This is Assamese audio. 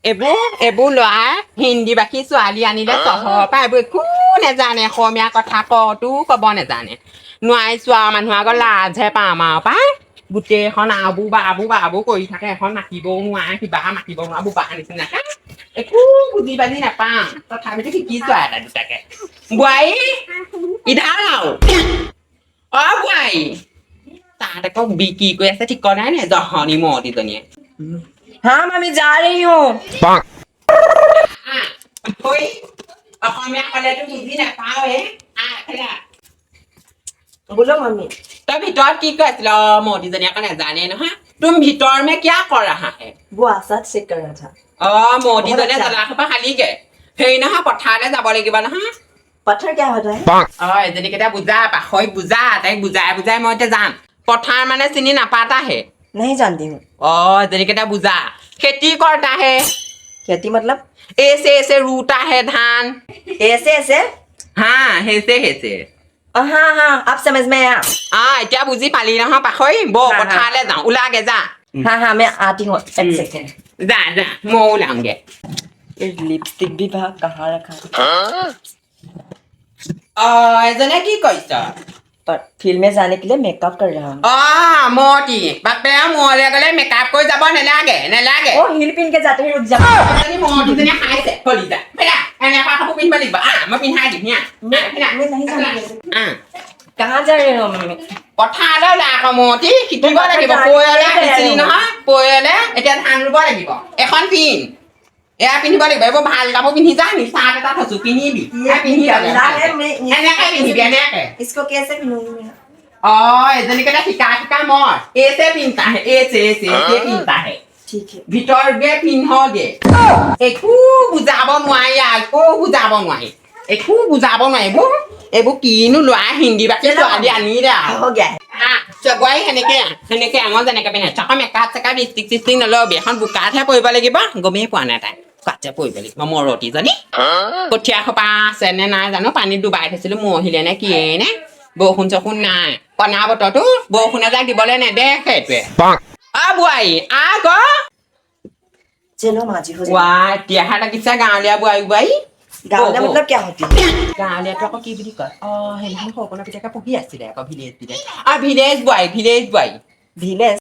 এইবোৰ ল'ৰা হিন্দী বাকী ছোৱালী আনিলে চহৰৰ পৰা এইবোৰ একো নেজানে অসমীয়া কথা কতো ক'ব নেজানে নোৱাৰিছো আৰু মানুহ আগত লাজহে পাম আৰু পাই গোটেইখন আবু কৰি থাকে এখন মাতিবও নোৱাৰে কিবা মাতিব নোৱাৰা বোবা নিচিনাকে একো বুজি বাজি নাপাওঁ তথাপিতো শিকিছো এটা দুটাকে বোৱাৰী ইধাৰ আৰু বোৱাৰী তাত আকৌ বিক্ৰী কৰি আছে ঠিক নাই নে জহনী মতিজনীয়ে हाँ मम्मी जा रही हूँ অসমীয়া ক'লেতো বুজি নাপাওঁৱে बोलो मम्मी তই ভিতৰত কি কৈ আছিল মতিজনী আকৌ নেজানে নহয় তুমি ভিতৰ মে কিয়া কৰ ৰহা है वो आसाद चेक कर रहा था মতিজনীয়ে জ্বলা সোপা খালিগে হেৰি নহয় পথাৰলৈ যাব লাগিব নহয় पत्थर क्या होता है এজনীকেইটা বুজা পাখৈ বুজা তাইক বুজাই বুজাই মই এতিয়া যাম পথাৰ মানে চিনি নাপাতাহে नहीं जानती हूँ এজনীকেইটা বুজা খেতি কৰতা হে खेती मतलब ऐसे ऐसे रूटा है धान ऐसे ऐसे हाँ हेसे हाँ हाँ अब समझ में आया এতিয়া বুজি পালি নহয় পাখৈ বৌ পথাৰলৈ যাওঁ ওলাগে যা हाँ हाँ मैं आती हूँ एक सेकेंड যা মই ওলাওঁগে ये लिपस्टिक भी भाग कहाँ रखा এজনে কি কৰিছ पर फिल्म में जाने के लिए मेकअप कर रहा हूँ মতি বাপে মোলৈ গ'লে মেকআপ কৰি যাব নেলাগে ओ हिल पिन के जाते हैं रुक जा মতিজনীয়ে খাইছে কলি যা এনেকুৱা কাপোৰ পিন্ধিব লাগিব মই পিন্ধাই দিম मैं नहीं जानती कहाँ जा रहे हो मम्मी পথাৰলৈ ওলাই আকৌ মতি শিকিব লাগিব পৈয়লে আহিছিলি নহয় পৈয়লে এতিয়া ধান ৰুব লাগিব এখন পিন্ধ এয়া পিন্ধিব লাগিব এইবোৰ ভাল কাপোৰ পিন্ধি যা চাৰ্ট এটা থৈছো পিন্ধিবি এনেকে পিন্ধিবি এনেকে इसको कैसे पहनूंगी मैं এজনীকেইটা শিকা মই এছে পিন্ধা হে এছে পিন্ধা হে ठीक है ভিতৰকে পিন্ধগে একো বুজাব নোৱাৰি এইবোৰ কিনো লোৱা হিন্দী বাকী ছোৱালী আনিলে हो गया है চগুৱাই সেনেকে মই যেনেকে পিন্ধে চাক মেকআপ চেকআপ লিপষ্টিক নলবি এখন বোকাতহে পৰিব লাগিব গমেই পোৱা নাই তাই কাটে পৰিব লাগিব মৰতিজনী কঠীয়া সোপা আছে নে নাই জানো পানীত ডুবাই থৈছিলো মহিলে নে কিয়ে নে বৰষুণ চৰষুণ নাই কণা বতৰটো বৰষুণ এজাক দিবলৈ নেদেখে সেইটোৱে বোৱাৰী আকৌ चलो माँ जी हो এতিয়াহে লাগিছে গাঁৱলীয়া বোৱাৰী गाँव मतलब क्या होती है গাঁৱলীয়াটো আকৌ কি বুলি কয় সেইদিনাখন সৰুকণৰ পিতাকে পঢ়ি আছিলে আকৌ ভিলেজ বোৱাৰী ভিলেজ